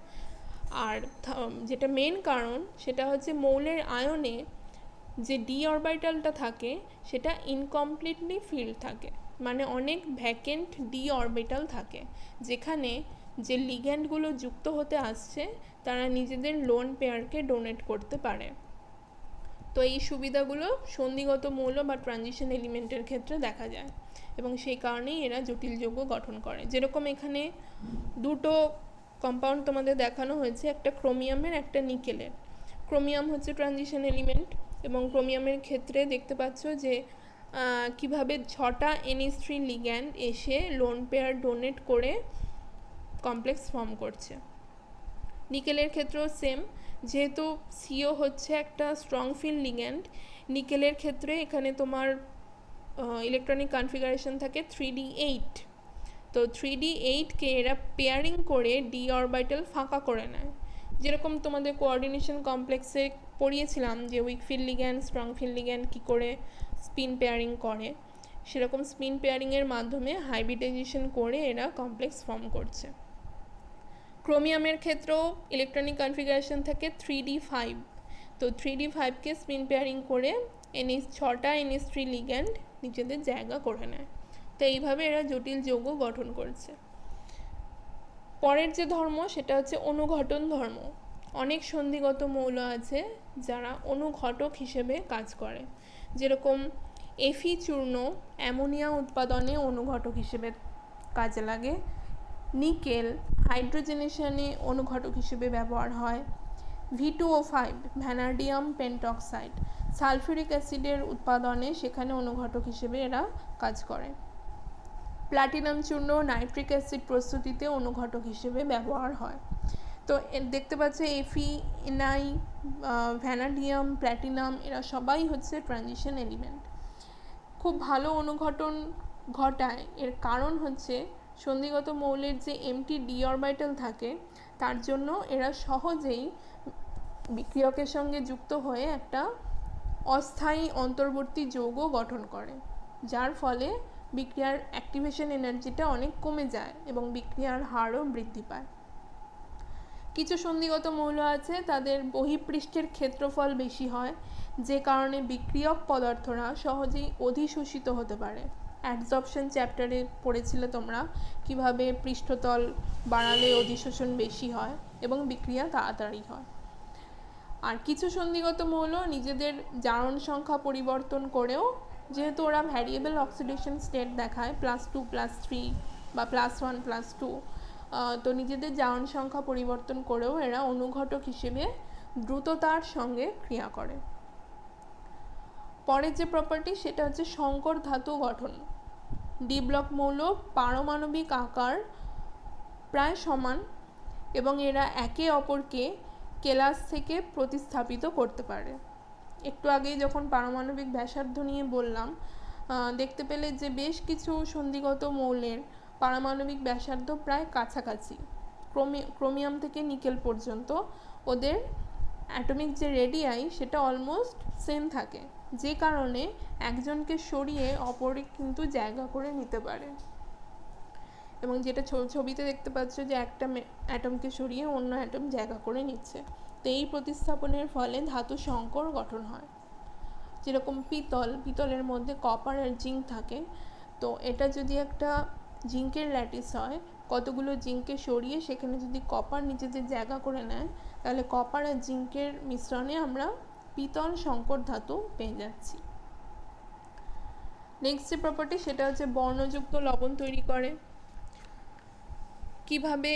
আর যেটা মেন কারণ সেটা হচ্ছে মৌলের আয়নে যে ডি অরবিটালটা থাকে সেটা ইনকমপ্লিটলি ফিল্ড থাকে, মানে অনেক ভ্যাকেন্ট ডি অরবিটাল থাকে, যেখানে যে লিগ্যান্ডগুলো যুক্ত হতে আসছে তারা নিজেদের লোন পেয়ারকে ডোনেট করতে পারে। তো এই সুবিধাগুলো সন্ধিগত মৌল বা ট্রানজিশন এলিমেন্টের ক্ষেত্রে দেখা যায় এবং সেই কারণেই এরা জটিল যৌগ গঠন করে। যেরকম এখানে দুটো কম্পাউন্ড তোমাদের দেখানো হয়েছে, একটা ক্রোমিয়ামের একটা নিকেলের। ক্রোমিয়াম হচ্ছে ট্রানজিশন এলিমেন্ট এবং ক্রোমিয়ামের ক্ষেত্রে দেখতে পাচ্ছ যে কিভাবে 6টা NH3 লিগ্যান্ড এসে লোন পেয়ার ডোনেট করে কমপ্লেক্স ফর্ম করছে। নিকেলের ক্ষেত্রেও সেম, যেহেতু CO হচ্ছে একটা স্ট্রং ফিল্ড লিগ্যান্ড, নিকেলের ক্ষেত্রে এখানে তোমার ইলেকট্রনিক কনফিগারেশন থাকে 3D8। তো 3D8কে এরা পেয়ারিং করে ডি অরবিটাল ফাঁকা করে নেয়। যেরকম তোমাদের কোঅর্ডিনেশন কমপ্লেক্সে পড়িয়েছিলাম যে weak field ligand strong field ligand কী করে স্পিন পেয়ারিং করে, সেরকম স্পিন পেয়ারিংয়ের মাধ্যমে হাইব্রিডাইজেশন করে এরা কমপ্লেক্স ফর্ম করছে। ক্রোমিয়ামের ক্ষেত্রেও ইলেকট্রনিক কনফিগারেশন থাকে 3D5। তো 3D5কে স্পিন পেয়ারিং করে 6টা NH3 লিগ্যান্ড নিজেদের জায়গা করে নেয়। তো এইভাবে এরা জটিল যৌগ গঠন করছে। পরের যে ধর্ম সেটা হচ্ছে অনুঘটন ধর্ম। অনেক সন্ধিগত মৌল আছে যারা অনুঘটক হিসেবে কাজ করে, যেরকম Fe চূর্ণ অ্যামোনিয়া উৎপাদনে অনুঘটক হিসেবে কাজে লাগে, নিকেল হাইড্রোজেনেশনে অনুঘটক হিসেবে ব্যবহার হয়, V2O5 ভ্যানাডিয়াম পেন্টক্সাইড সালফিউরিক অ্যাসিডের উৎপাদনে সেখানে অনুঘটক হিসেবে এরা কাজ করে। প্লাটিনাম চূর্ণ নাইট্রিক অ্যাসিড প্রস্তুতিতে অনুঘটক হিসেবে ব্যবহার হয়। তো দেখতে পাচ্ছে Fe, Ni, ভ্যানাডিয়াম, প্ল্যাটিনাম এরা সবাই হচ্ছে ট্রানজিশন এলিমেন্ট। খুব ভালো অনুঘটন ঘটায় এর কারণ হচ্ছে সন্ধিগত মৌলের যে এমটি ডি অরবিটাল থাকে তার জন্য এরা সহজেই বিক্রিয়কের সঙ্গে যুক্ত হয়ে একটা অস্থায়ী অন্তর্বর্তী যৌগ গঠন করে, যার ফলে বিক্রিয়ার অ্যাক্টিভেশন এনার্জিটা অনেক কমে যায় এবং বিক্রিয়ার হারও বৃদ্ধি পায়। কিছু সন্ধিগত মৌল আছে তাদের বহিঃপৃষ্ঠের ক্ষেত্রফল বেশি হয়, যে কারণে বিক্রিয়ক পদার্থরা সহজেই অধিশোষিত হতে পারে। অ্যাডসর্পশন চ্যাপ্টারে পড়েছিলে তোমরা কিভাবে পৃষ্ঠতল বাড়ালে অধিশোষণ বেশি হয় এবং বিক্রিয়া তাড়াতাড়ি হয়। আর কিছু সন্ধিগত মৌল নিজেদের জারণ সংখ্যা পরিবর্তন করেও, যেহেতু ওরা ভ্যারিয়েবল অক্সিডেশন স্টেট দেখায় +2+3 বা +1+2, তো নিজেদের জারণ সংখ্যা পরিবর্তন করেও এরা অনুঘটক হিসেবে দ্রুততার সঙ্গে ক্রিয়া করে। পরের যে প্রপার্টি সেটা হচ্ছে সংকর ধাতু গঠন। ডি ব্লক মৌল পারমাণবিক আকার প্রায় সমান এবং এরা একে অপরকে কেলাস থেকে প্রতিস্থাপিত করতে পারে। একটু আগেই যখন পারমাণবিক ব্যাসার্ধ নিয়ে বললাম, দেখতে পেলে যে বেশ কিছু সন্ধিগত মৌলের পারমাণবিক ব্যাসার্ধ প্রায় কাছাকাছি। ক্রোমিয়াম থেকে নিকেল পর্যন্ত ওদের অ্যাটমিক যে রেডিয়াই সেটা অলমোস্ট সেম থাকে, যে কারণে একজনকে সরিয়ে অপরে কিন্তু জায়গা করে নিতে পারে। এবং যেটা ছবিতে দেখতে পাচ্ছ যে একটা অ্যাটমকে সরিয়ে অন্য অ্যাটম জায়গা করে নিচ্ছে। তো এই প্রতিস্থাপনের ফলে ধাতু সংকর গঠন হয়। যেরকম পিতলের মধ্যে কপার আর জিঙ্ক থাকে, তো এটা যদি একটা জিঙ্কের ল্যাটিস হয়, কতগুলো জিঙ্ককে সরিয়ে সেখানে যদি কপার নিজেদের জায়গা করে নেয়, তাহলে কপার আর জিঙ্কের মিশ্রণে আমরা পিতল সংকর ধাতু পেয়ে যাচ্ছি। নেক্সট যে প্রপার্টি সেটা হচ্ছে বর্ণযুক্ত লবণ তৈরি করে। কিভাবে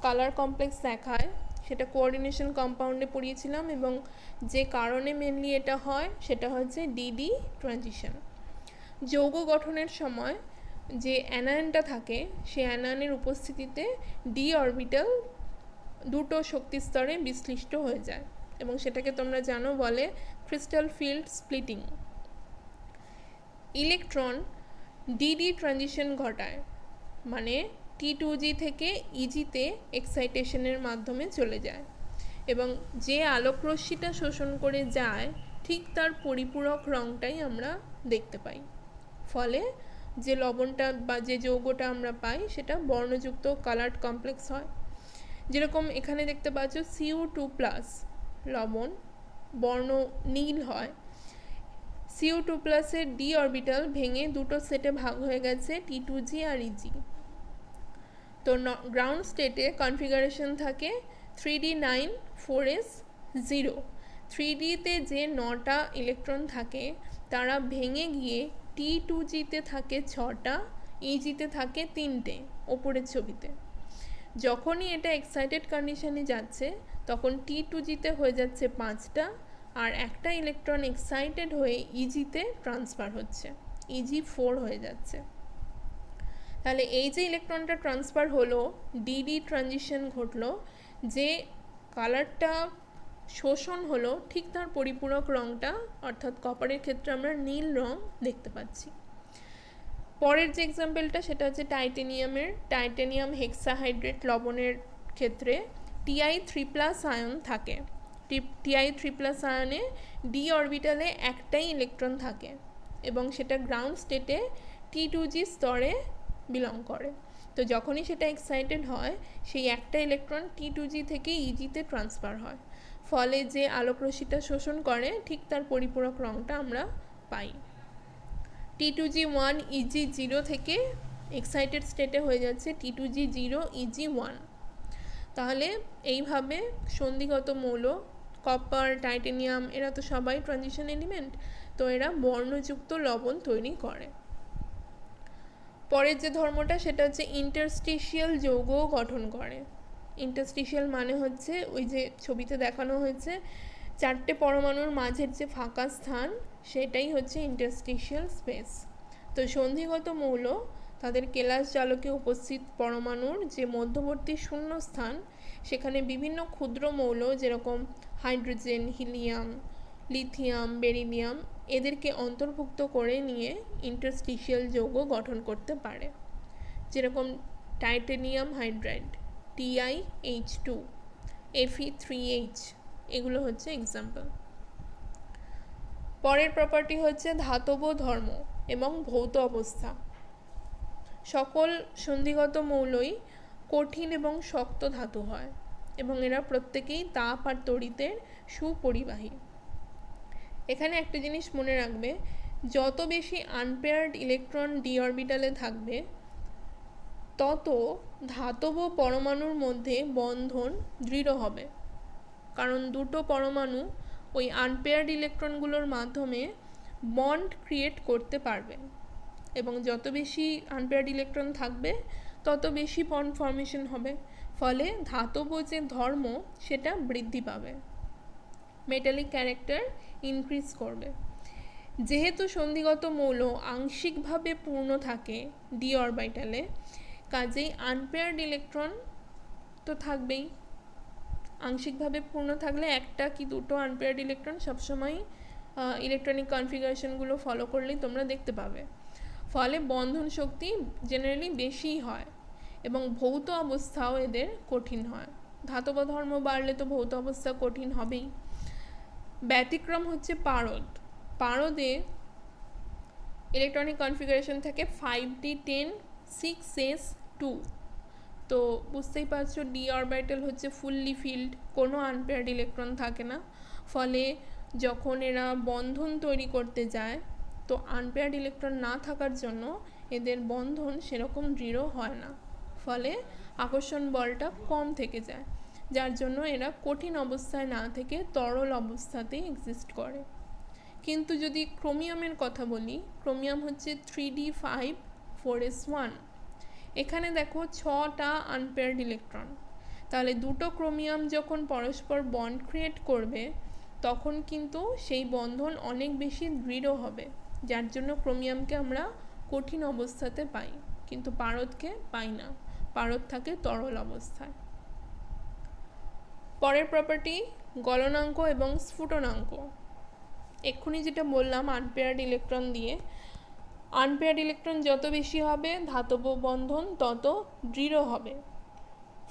কালার কমপ্লেক্স দেখায় সেটা কোঅর্ডিনেশন কম্পাউন্ডে পড়িয়েছিলাম, এবং যে কারণে মেনলি এটা হয় সেটা হচ্ছে ডিডি ট্রানজিশন। যৌগ গঠনের সময় যে অ্যানায়নটা থাকে সেই অ্যানায়নের উপস্থিতিতে ডি অরবিটাল দুটো শক্তি স্তরে বিশ্লিষ্ট হয়ে যায় এবং সেটাকে তোমরা জানো বলে crystal field splitting. Electron DD transition ঘটায়, মানে T2G থেকে EGতে এক্সাইটেশনের মাধ্যমে চলে যায় এবং যে আলোকরশ্মিটা শোষণ করে যায় ঠিক তার পরিপূরক রঙটাই আমরা দেখতে পাই। ফলে যে লবণটা বা যে যৌগটা আমরা পাই সেটা বর্ণযুক্ত কালার্ড কমপ্লেক্স হয়। যেরকম এখানে দেখতে পাচ্ছ Cu2+ লবণ বর্ণ নীল হয়। Cu2+-এর ডি অরবিটাল ভেঙে দুটো সেটে ভাগ হয়ে গেছে T2G আর Eg। তো গ্রাউন্ড স্টেটে কনফিগারেশন থাকে 3d9 4s 0। 3dতে যে 9টা ইলেকট্রন থাকে তারা ভেঙে গিয়ে T2Gতে থাকে 6টা, Egতে থাকে 3টে ওপরের ছবিতে। যখনই এটা এক্সাইটেড কন্ডিশনে যাচ্ছে তখন T2Gতে হয়ে যাচ্ছে 5টা, আর একটা ইলেকট্রন এক্সাইটেড হয়ে ইজিতে ট্রান্সফার হচ্ছে, Eg4 হয়ে যাচ্ছে। তাহলে এই যে ইলেকট্রনটা ট্রান্সফার হলো, ডিডি ট্রানজিশন ঘটলো, যে কালারটা শোষণ হলো ঠিক তার পরিপূরক রঙটা অর্থাৎ কপারের ক্ষেত্রে আমরা নীল রং দেখতে পাচ্ছি। পরের যে এক্সাম্পলটা সেটা হচ্ছে টাইটেনিয়াম হেক্সাহাইড্রেট লবণের ক্ষেত্রে Ti3+ আয়ন থাকে। Ti3+ আয়নে ডি অরবিটালে একটাই ইলেকট্রন থাকে এবং সেটা গ্রাউন্ড স্টেটে T2G স্তরে বিলং করে। তো যখনই সেটা এক্সাইটেড হয় সেই একটা ইলেকট্রন T2G থেকে ইজিতে ট্রান্সফার হয়, ফলে যে আলোকরশ্মিটা শোষণ করে ঠিক তার পরিপূরক রঙটা আমরা পাই। T2G1 Eg0 থেকে এক্সাইটেড স্টেটে হয়ে যাচ্ছে T2G0 Eg1। তাহলে এইভাবে সন্ধিগত মৌল কপার, টাইটেনিয়াম এরা তো সবাই ট্রানজিশন এলিমেন্ট, তো এরা বর্ণযুক্ত লবণ তৈরি করে। পরের যে ধর্মটা সেটা হচ্ছে ইন্টারস্টিশিয়াল যৌগ গঠন করে। ইন্টারস্টিশিয়াল মানে হচ্ছে ওই যে ছবিতে দেখানো হয়েছে 4টে পরমাণুর মাঝের যে ফাঁকা স্থান সেটাই হচ্ছে ইন্টারস্টিশিয়াল স্পেস। তো সন্ধিগত মৌল তাদের কেলাস জালকে উপস্থিত পরমাণুর যে মধ্যবর্তী শূন্য স্থান সেখানে বিভিন্ন ক্ষুদ্র মৌল যেরকম হাইড্রোজেন, হিলিয়াম, লিথিয়াম, বেরিলিয়াম এদেরকে অন্তর্ভুক্ত করে নিয়ে ইন্টারস্টিশিয়াল যৌগ গঠন করতে পারে। যেরকম টাইটেনিয়াম হাইড্রাইড TiH2, Fe3H এগুলো হচ্ছে এক্সাম্পল। পরের প্রপার্টি হচ্ছে ধাতব ধর্ম এবং ভৌত অবস্থা। সকল সন্ধিগত মৌলই কঠিন এবং শক্ত ধাতু হয় এবং এরা প্রত্যেকেই তাপ আর তড়িতের সুপরিবাহী। এখানে একটা জিনিস মনে রাখবে, যত বেশি আনপেয়ার্ড ইলেকট্রন ডি অরবিটালে থাকবে তত ধাতব পরমাণুর মধ্যে বন্ধন দৃঢ় হবে, কারণ দুটো পরমাণু ওই আনপেয়ার্ড ইলেকট্রনগুলোর মাধ্যমে বন্ড ক্রিয়েট করতে পারবে এবং যত বেশি আনপেয়ার্ড ইলেকট্রন থাকবে তত বেশি বন্ড ফর্মেশন হবে, ফলে ধাতব যে ধর্ম সেটা বৃদ্ধি পাবে, মেটালিক ক্যারেক্টার ইনক্রিজ করবে। যেহেতু সন্ধিগত মৌল আংশিকভাবে পূর্ণ থাকে ডি অরবিটালে, কাজেই আনপেয়ার্ড ইলেকট্রন তো থাকবেই। আংশিকভাবে পূর্ণ থাকলে একটা কি দুটো আনপেয়ার্ড ইলেকট্রন সবসময় ইলেকট্রনিক কনফিগারেশনগুলো ফলো করলেই তোমরা দেখতে পাবে, ফলে বন্ধন শক্তি জেনারেলি বেশিই হয় এবং ভৌত অবস্থাও এদের কঠিন হয়। ধাতব ধর্ম বাড়লে তো ভৌত অবস্থা কঠিন হবেই। ব্যতিক্রম হচ্ছে পারদ। পারদে ইলেকট্রনিক কনফিগারেশন থাকে 5d10 6s2। তো বুঝতেই পারছো ডি অরবিটাল হচ্ছে ফুললি ফিল্ড, কোনো আনপেয়ার্ড ইলেকট্রন থাকে না, ফলে যখন এরা বন্ধন তৈরি করতে যায় তো আনপেয়ার্ড ইলেকট্রন না থাকার জন্য এদের বন্ধন সেরকম দৃঢ় হয় না, ফলে আকর্ষণ বলটা কম থেকে যায়, যার জন্য এরা কঠিন অবস্থায় না থেকে তরল অবস্থাতেই এক্সিস্ট করে। কিন্তু যদি ক্রোমিয়ামের কথা বলি, ক্রোমিয়াম হচ্ছে 3d5 4s1। এখানে দেখো 6টা আনপেয়ার্ড ইলেকট্রন, তাহলে দুটো ক্রোমিয়াম যখন পরস্পর বন্ড ক্রিয়েট করবে তখন কিন্তু সেই বন্ধন অনেক বেশি দৃঢ় হবে, যার জন্য ক্রোমিয়ামকে আমরা কঠিন অবস্থাতে পাই কিন্তু পারদকে পাই না, পারদ থাকে তরল অবস্থায়। পরের প্রপার্টি গলনাঙ্ক এবং স্ফুটনাঙ্ক। এক্ষুনি যেটা বললাম আনপেয়ার্ড ইলেকট্রন দিয়ে, আনপেয়ার্ড ইলেকট্রন যত বেশি হবে ধাতব বন্ধন তত দৃঢ় হবে,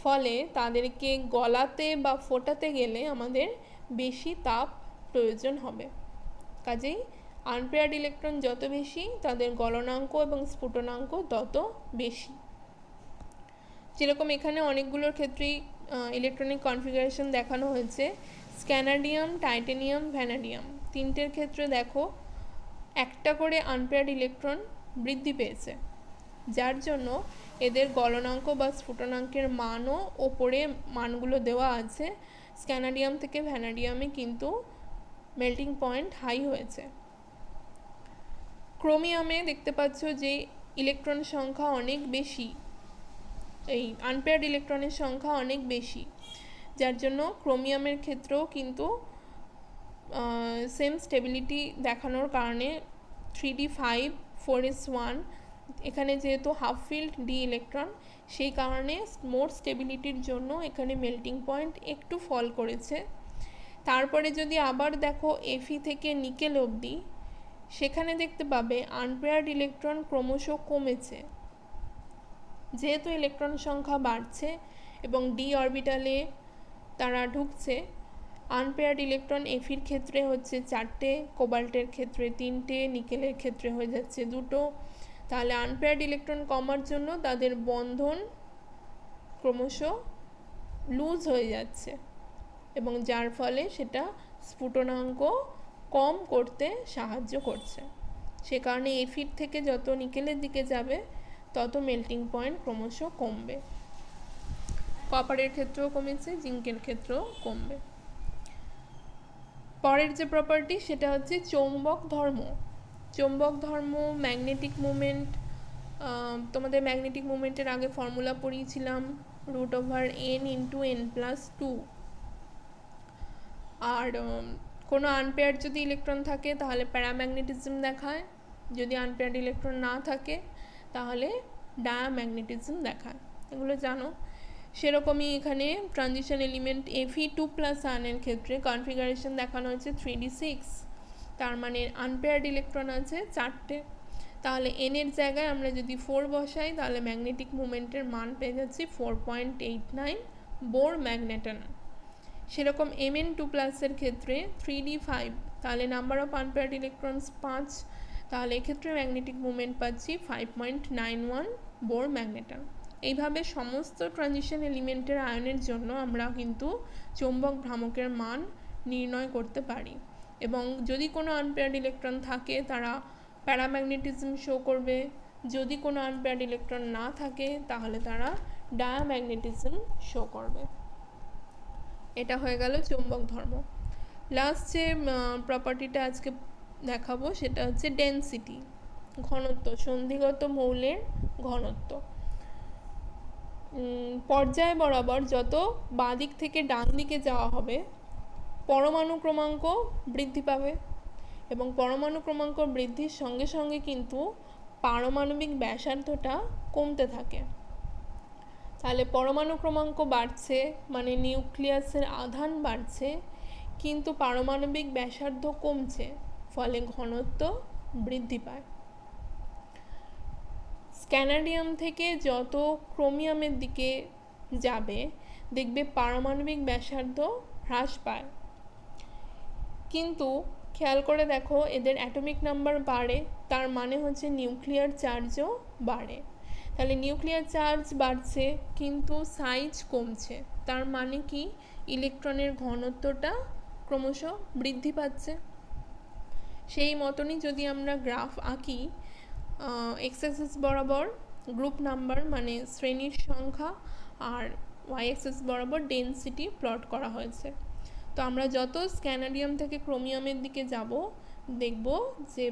ফলে তাদেরকে গলাতে বা ফোটাতে গেলে আমাদের বেশি তাপ প্রয়োজন হবে। কাজেই আনপেয়ার্ড ইলেকট্রন যত বেশি তাদের গলনাঙ্ক এবং স্ফুটনাঙ্ক তত বেশি। যেরকম এখানে অনেকগুলোর ক্ষেত্রেই ইলেকট্রনিক কনফিগারেশন দেখানো হয়েছে, স্ক্যানাডিয়াম, টাইটেনিয়াম, ভ্যানাডিয়াম তিনটের ক্ষেত্রে দেখো একটা করে আনপেয়ার্ড ইলেকট্রন বৃদ্ধি পেয়েছে, যার জন্য এদের গলনাঙ্ক বা স্ফুটনাঙ্কের মানও ওপরে মানগুলো দেওয়া আছে। স্ক্যানাডিয়াম থেকে ভ্যানাডিয়ামে কিন্তু মেল্টিং পয়েন্ট হাই হয়েছে। ক্রোমিয়ামে দেখতে পাচ্ছ যে ইলেকট্রন সংখ্যা অনেক বেশি, এই আনপেয়ার্ড ইলেকট্রনের সংখ্যা অনেক বেশি, যার জন্য ক্রোমিয়ামের ক্ষেত্রেও কিন্তু সেম স্টেবিলিটি দেখানোর কারণে 3d5 4s1 এখানে যেহেতু হাফ ফিল্ড ডি ইলেকট্রন, সেই কারণে মোর স্টেবিলিটির জন্য এখানে মেল্টিং পয়েন্ট একটু ফল করেছে। তারপরে যদি আবার দেখো এফি থেকে নিকেল অবধি, সেখানে দেখতে পাবে আনপেয়ার্ড ইলেকট্রন ক্রমশ কমেছে, যেহেতু ইলেকট্রন সংখ্যা বাড়ছে এবং ডি অরবিটালে তারা ঢুকছে। আনপেয়ার্ড ইলেকট্রন এফির ক্ষেত্রে হচ্ছে 4টে, কোবাল্টের ক্ষেত্রে 3টে, নিকেলের ক্ষেত্রে হয়ে যাচ্ছে 2টো। তাহলে আনপেয়ার্ড ইলেকট্রন কমার জন্য তাদের বন্ধন ক্রমশ লুজ হয়ে যাচ্ছে এবং যার ফলে সেটা স্ফুটনাঙ্ক কম করতে সাহায্য করছে। সে কারণে এফির থেকে যত নিকেলের দিকে যাবে তত মেল্টিং পয়েন্ট ক্রমশ কমবে। কপারের ক্ষেত্রেও কমেছে, জিঙ্কের ক্ষেত্রেও কমবে। পরের যে প্রপার্টি সেটা হচ্ছে চৌম্বক ধর্ম। চৌম্বক ধর্ম, ম্যাগনেটিক মুভমেন্ট, তোমাদের ম্যাগনেটিক মুভমেন্টের আগে ফর্মুলা পড়িয়েছিলাম √n × n+2। আর কোনো আনপেয়ার্ড যদি ইলেকট্রন থাকে তাহলে প্যারাম্যাগনেটিজম দেখায়, যদি আনপেয়ার্ড ইলেকট্রন না থাকে তাহলে ডায়াম্যাগনেটিজম দেখায়, এগুলো জানো। সেরকমই এখানে ট্রানজিশন এলিমেন্ট Fe2+ এর ক্ষেত্রে কনফিগারেশন দেখানো হয়েছে 3d6, তার মানে আনপেয়ার্ড ইলেকট্রন আছে 4টে। তাহলে n এর জায়গায় আমরা যদি 4 বসাই তাহলে ম্যাগনেটিক মুভমেন্টের মান পেয়ে যাচ্ছি 4.89 বোর ম্যাগনেটন। সেরকম Mn2+ এর ক্ষেত্রে 3d5, তাহলে নাম্বার অফ আনপেয়ার্ড ইলেকট্রনস 5, তাহলে এক্ষেত্রে ম্যাগনেটিক মুভমেন্ট পাচ্ছি 5.91 বোর ম্যাগনেটন। এইভাবে সমস্ত ট্রানজিশন এলিমেন্টের আয়নের জন্য আমরা কিন্তু চৌম্বক ভ্রামকের মান নির্ণয় করতে পারি, এবং যদি কোনো আনপেয়ার্ড ইলেকট্রন থাকে তারা প্যারাম্যাগনেটিজম শো করবে, যদি কোনো আনপেয়ার্ড ইলেকট্রন না থাকে তাহলে তারা ডায়াম্যাগনেটিজম শো করবে। এটা হয়ে গেল চৌম্বক ধর্ম। লাস্ট যে প্রপার্টিটা আজকে দেখাবো সেটা হচ্ছে ডেনসিটি, ঘনত্ব, সন্ধিগত মৌলের ঘনত্ব। পর্যায় বরাবর যত বাঁ দিক থেকে ডান দিকে যাওয়া হবে পরমাণু ক্রমাঙ্ক বৃদ্ধি পাবে, এবং পরমাণু ক্রমাঙ্ক বৃদ্ধির সঙ্গে সঙ্গে কিন্তু পারমাণবিক ব্যাসার্ধটা কমতে থাকে। তাহলে পরমাণু ক্রমাঙ্ক বাড়ছে মানে নিউক্লিয়াসের আধান বাড়ছে, কিন্তু পারমাণবিক ব্যাসার্ধ কমছে, ফলে ঘনত্ব বৃদ্ধি পায়। স্ক্যানাডিয়াম থেকে যত ক্রোমিয়ামের দিকে যাবে দেখবে পারমাণবিক ব্যাসার্ধ হ্রাস পায়, কিন্তু খেয়াল করে দেখো এদের অ্যাটমিক নাম্বার বাড়ে, তার মানে হচ্ছে নিউক্লিয়ার চার্জও বাড়ে। তাহলে নিউক্লিয়ার চার্জ বাড়ছে কিন্তু সাইজ কমছে, তার মানে কি ইলেকট্রনের ঘনত্বটা ক্রমশ বৃদ্ধি পাচ্ছে। সেই মতনই যদি আমরা গ্রাফ আঁকি, এক্স অ্যাক্সিস বরাবর গ্রুপ নাম্বার মানে শ্রেণীর সংখ্যা আর ওয়াই অ্যাক্সিস বরাবর ডেনসিটি প্লট করা হয়েছে। তো আমরা যত স্ক্যানাডিয়াম থেকে ক্রোমিয়ামের দিকে যাব দেখব যে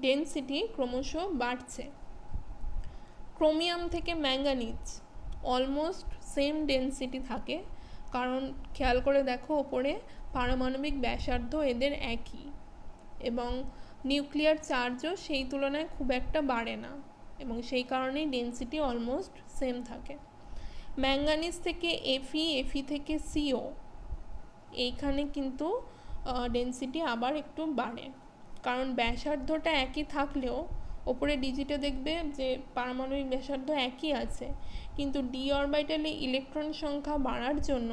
ডেনসিটি ক্রমশ বাড়ছে। ক্রোমিয়াম থেকে ম্যাঙ্গানিজ অলমোস্ট সেম ডেনসিটি থাকে, কারণ খেয়াল করে দেখো ওপরে পারমাণবিক ব্যাসার্ধ এদের একই এবং নিউক্লিয়ার চার্জও সেই তুলনায় খুব একটা বাড়ে না, এবং সেই কারণেই ডেনসিটি অলমোস্ট সেম থাকে। ম্যাঙ্গানিজ থেকে এফি থেকে সিও, এইখানে কিন্তু ডেনসিটি আবার একটু বাড়ে, কারণ ব্যাসার্ধটা একই থাকলেও ওপরে ডিজিটে দেখবে যে পারমাণবিক ব্যাসার্ধ একই আছে, কিন্তু ডি অরবিটালে ইলেকট্রন সংখ্যা বাড়ার জন্য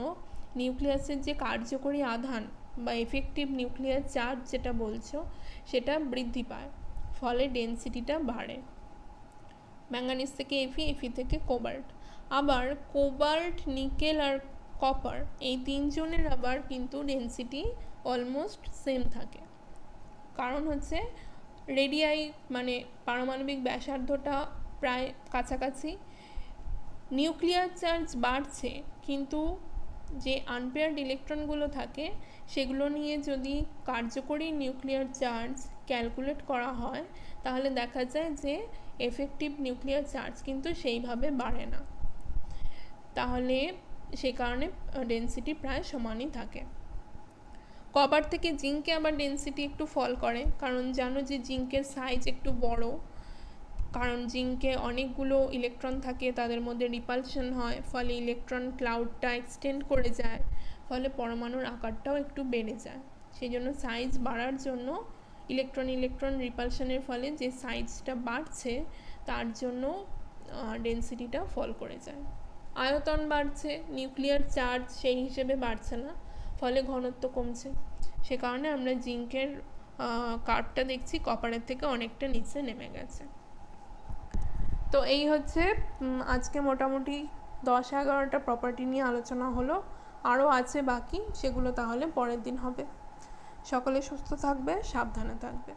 নিউক্লিয়াসের যে কার্যকরী আধান বা এফেক্টিভ নিউক্লিয়ার চার্জ যেটা বলছো সেটা বৃদ্ধি পায়, ফলে ডেনসিটিটা বাড়ে। ম্যাঙ্গানিজ থেকে এফি, এফি থেকে কোবাল্ট। আবার কোবাল্ট, নিকেল আর কপার এই তিনজনের আবার কিন্তু ডেনসিটি অলমোস্ট সেম থাকে। কারণ হচ্ছে রেডিয়াই মানে পারমাণবিক ব্যাসার্ধটা প্রায় কাছাকাছি, নিউক্লিয়ার চার্জ বাড়ছে কিন্তু যে আনপেয়ার্ড ইলেকট্রনগুলো থাকে সেগুলো নিয়ে যদি কার্যকরী নিউক্লিয়ার চার্জ ক্যালকুলেট করা হয় তাহলে দেখা যায় যে এফেক্টিভ নিউক্লিয়ার চার্জ কিন্তু সেইভাবে বাড়ে না, তাহলে সে কারণে ডেনসিটি প্রায় সমানই থাকে। কপার থেকে জিঙ্কে আবার ডেনসিটি একটু ফল করে, কারণ জানো যে জিঙ্কের সাইজ একটু বড়, কারণ জিঙ্কে অনেকগুলো ইলেকট্রন থাকে, তাদের মধ্যে রিপালশন হয়, ফলে ইলেকট্রন ক্লাউডটা এক্সটেন্ড করে যায়, ফলে পরমাণুর আকারটাও একটু বেড়ে যায়। সেই জন্য সাইজ বাড়ার জন্য ইলেকট্রন ইলেকট্রন রিপালশনের ফলে যে সাইজটা বাড়ছে তার জন্য ডেনসিটিটা ফল করে যায়। আয়তন বাড়ছে, নিউক্লিয়ার চার্জ সেই হিসেবে বাড়ছে না, ফলে ঘনত্ব কমছে। সে কারণে আমরা জিঙ্কের কার্ভটা দেখছি কপারের থেকে অনেকটা নিচে নেমে গেছে। তো এই হচ্ছে আজকে মোটামুটি 10-11টা প্রপার্টি নিয়ে আলোচনা হলো, আরও আছে বাকি, সেগুলো তাহলে পরের দিন হবে। সকলে সুস্থ থাকবে, সাবধানে থাকবে।